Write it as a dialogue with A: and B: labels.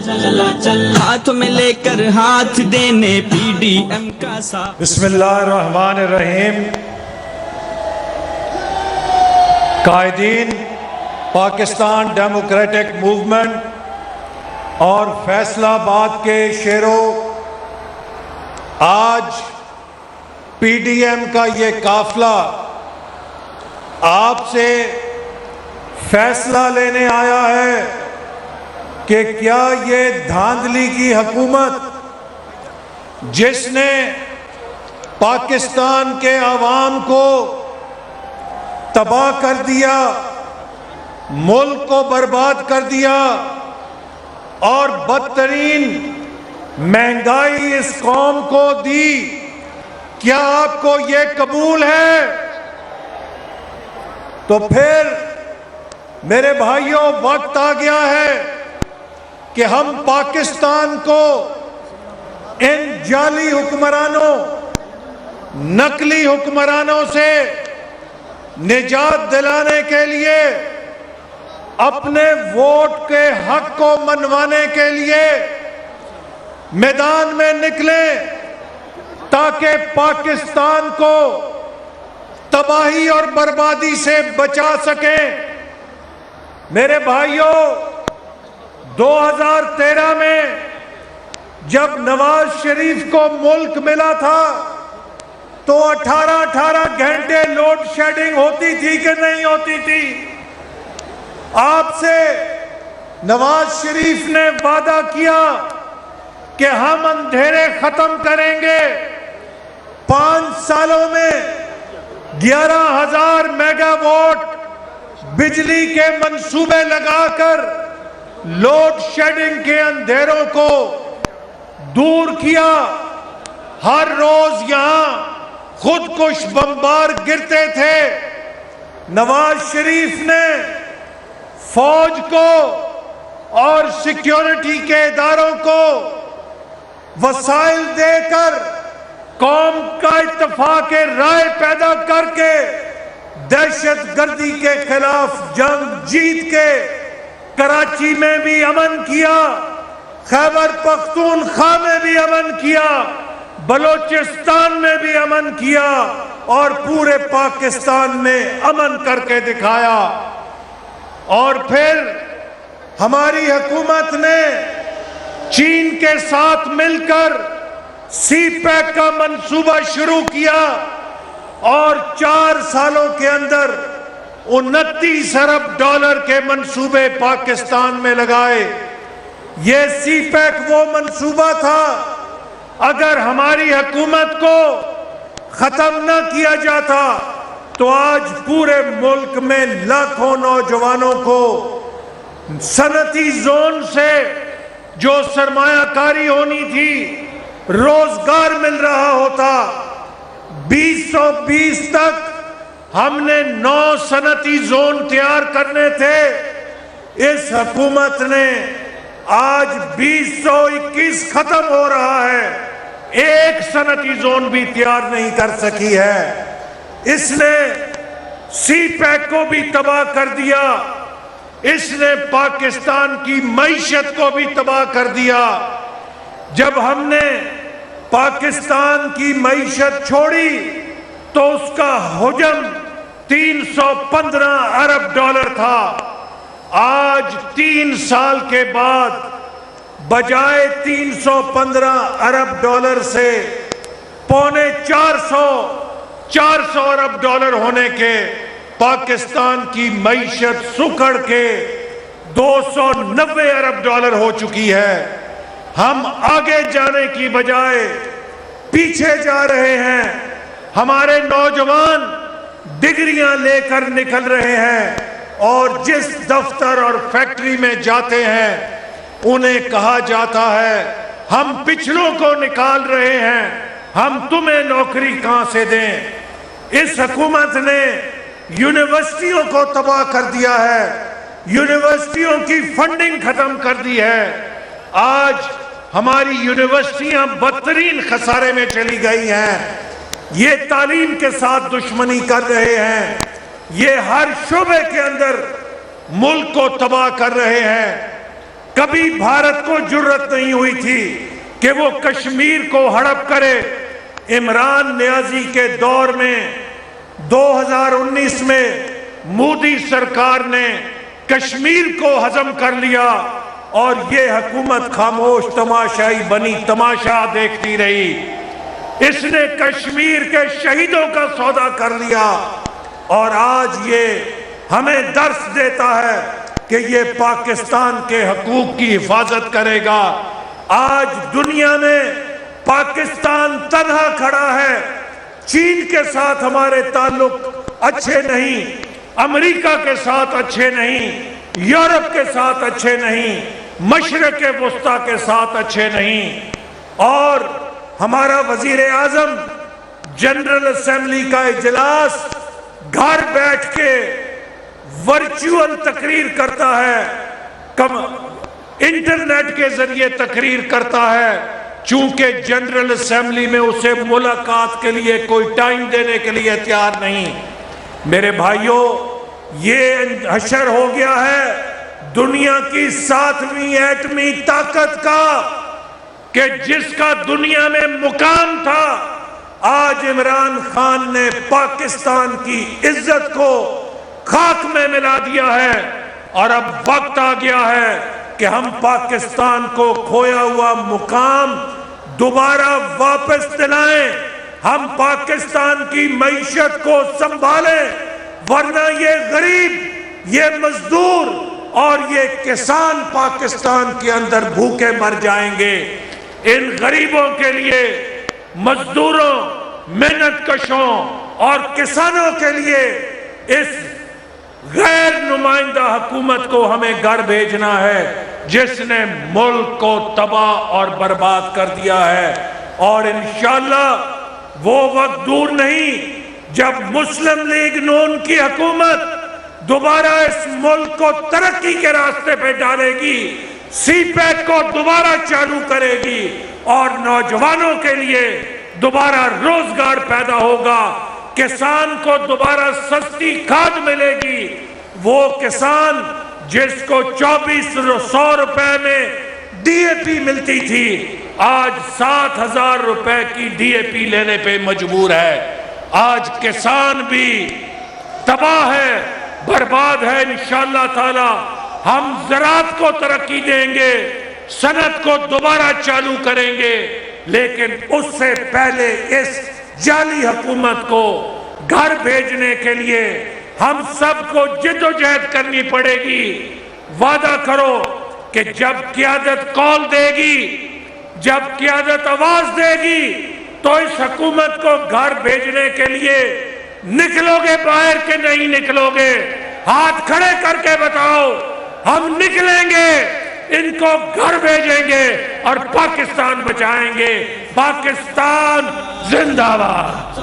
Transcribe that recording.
A: ہاتھ میں لے کر ہاتھ دینے پی ڈی ایم کا ساتھ۔
B: بسم اللہ الرحمن الرحیم۔ قائدین پاکستان ڈیموکریٹک موومنٹ اور فیصلہ آباد کے شیروں، آج پی ڈی ایم کا یہ قافلہ آپ سے فیصلہ لینے آیا ہے کہ کیا یہ دھاندلی کی حکومت جس نے پاکستان کے عوام کو تباہ کر دیا، ملک کو برباد کر دیا اور بدترین مہنگائی اس قوم کو دی، کیا آپ کو یہ قبول ہے؟ تو پھر میرے بھائیوں، وقت آ گیا ہے کہ ہم پاکستان کو ان جعلی حکمرانوں، نقلی حکمرانوں سے نجات دلانے کے لیے، اپنے ووٹ کے حق کو منوانے کے لیے میدان میں نکلیں تاکہ پاکستان کو تباہی اور بربادی سے بچا سکیں۔ میرے بھائیوں، 2013 میں جب نواز شریف کو ملک ملا تھا تو 18 گھنٹے لوڈ شیڈنگ ہوتی تھی کہ نہیں ہوتی تھی؟ آپ سے نواز شریف نے وعدہ کیا کہ ہم اندھیرے ختم کریں گے۔ 5 سالوں میں 11,000 میگا واٹ بجلی کے منصوبے لگا کر لوڈ شیڈنگ کے اندھیروں کو دور کیا۔ ہر روز یہاں خودکش بمبار گرتے تھے۔ نواز شریف نے فوج کو اور سیکیورٹی کے اداروں کو وسائل دے کر قوم کا اتفاق رائے پیدا کر کے دہشت گردی کے خلاف جنگ جیت کے کراچی میں بھی امن کیا، خیبر پختونخوا میں بھی امن کیا، بلوچستان میں بھی امن کیا اور پورے پاکستان میں امن کر کے دکھایا۔ اور پھر ہماری حکومت نے چین کے ساتھ مل کر سی پیک کا منصوبہ شروع کیا اور 4 سالوں کے اندر 29 ارب ڈالر کے منصوبے پاکستان میں لگائے۔ یہ سی پیک وہ منصوبہ تھا، اگر ہماری حکومت کو ختم نہ کیا جاتا تو آج پورے ملک میں لاکھوں نوجوانوں کو صنعتی زون سے جو سرمایہ کاری ہونی تھی روزگار مل رہا ہوتا۔ 2020 تک ہم نے 9 صنعتی زون تیار کرنے تھے، اس حکومت نے آج 2021 ختم ہو رہا ہے، ایک صنعتی زون بھی تیار نہیں کر سکی ہے۔ اس نے سی پیک کو بھی تباہ کر دیا، اس نے پاکستان کی معیشت کو بھی تباہ کر دیا۔ جب ہم نے پاکستان کی معیشت چھوڑی تو اس کا حجم 315 ارب ڈالر تھا۔ آج 3 سال کے بعد بجائے 315 ارب ڈالر سے پونے 400 ارب ڈالر ہونے کے پاکستان کی معیشت سکڑ کے 290 ارب ڈالر ہو چکی ہے۔ ہم آگے جانے کی بجائے پیچھے جا رہے ہیں۔ ہمارے نوجوان ڈگریاں لے کر نکل رہے ہیں اور جس دفتر اور فیکٹری میں جاتے ہیں انہیں کہا جاتا ہے ہم پچھلوں کو نکال رہے ہیں، ہم تمہیں نوکری کہاں سے دیں۔ اس حکومت نے یونیورسٹیوں کو تباہ کر دیا ہے، یونیورسٹیوں کی فنڈنگ ختم کر دی ہے۔ آج ہماری یونیورسٹیاں بدترین خسارے میں چلی گئی ہیں۔ یہ تعلیم کے ساتھ دشمنی کر رہے ہیں، یہ ہر شعبے کے اندر ملک کو تباہ کر رہے ہیں۔ کبھی بھارت کو جرأت نہیں ہوئی تھی کہ وہ کشمیر کو ہڑپ کرے۔ عمران نیازی کے دور میں 2019 میں مودی سرکار نے کشمیر کو ہضم کر لیا اور یہ حکومت خاموش تماشائی بنی، تماشا دیکھتی رہی۔ اس نے کشمیر کے شہیدوں کا سودا کر لیا اور آج یہ ہمیں درس دیتا ہے کہ یہ پاکستان کے حقوق کی حفاظت کرے گا۔ آج دنیا میں پاکستان تنہا کھڑا ہے۔ چین کے ساتھ ہمارے تعلق اچھے نہیں، امریکہ کے ساتھ اچھے نہیں، یورپ کے ساتھ اچھے نہیں، مشرق وسطیٰ کے ساتھ اچھے نہیں، اور ہمارا وزیر اعظم جنرل اسمبلی کا اجلاس گھر بیٹھ کے ورچوئل تقریر کرتا ہے، انٹرنیٹ کے ذریعے تقریر کرتا ہے، چونکہ جنرل اسمبلی میں اسے ملاقات کے لیے کوئی ٹائم دینے کے لیے تیار نہیں۔ میرے بھائیوں، یہ حشر ہو گیا ہے دنیا کی 7ویں ایٹمی طاقت کا، کہ جس کا دنیا میں مقام تھا، آج عمران خان نے پاکستان کی عزت کو خاک میں ملا دیا ہے، اور اب وقت آ گیا ہے کہ ہم پاکستان کو کھویا ہوا مقام دوبارہ واپس دلائیں، ہم پاکستان کی معیشت کو سنبھالیں، ورنہ یہ غریب، یہ مزدور اور یہ کسان پاکستان کے اندر بھوکے مر جائیں گے۔ ان غریبوں کے لیے، مزدوروں، محنت کشوں اور کسانوں کے لیے اس غیر نمائندہ حکومت کو ہمیں گھر بھیجنا ہے، جس نے ملک کو تباہ اور برباد کر دیا ہے۔ اور انشاءاللہ وہ وقت دور نہیں جب مسلم لیگ نون کی حکومت دوبارہ اس ملک کو ترقی کے راستے پہ ڈالے گی، سی پیک کو دوبارہ چالو کرے گی، اور نوجوانوں کے لیے دوبارہ روزگار پیدا ہوگا، کسان کو دوبارہ سستی کھاد ملے گی۔ وہ کسان جس کو 2400 روپے میں ڈی اے پی ملتی تھی، آج 7000 روپے کی ڈی اے پی لینے پہ مجبور ہے۔ آج کسان بھی تباہ ہے، برباد ہے۔ انشاءاللہ تعالی ہم زراعت کو ترقی دیں گے، صنعت کو دوبارہ چالو کریں گے، لیکن اس سے پہلے اس جعلی حکومت کو گھر بھیجنے کے لیے ہم سب کو جد و جہد کرنی پڑے گی۔ وعدہ کرو کہ جب قیادت کال دے گی، جب قیادت آواز دے گی، تو اس حکومت کو گھر بھیجنے کے لیے نکلو گے باہر کہ نہیں نکلو گے؟ ہاتھ کھڑے کر کے بتاؤ۔ ہم نکلیں گے، ان کو گھر بھیجیں گے اور پاکستان بچائیں گے۔ پاکستان زندہ باد۔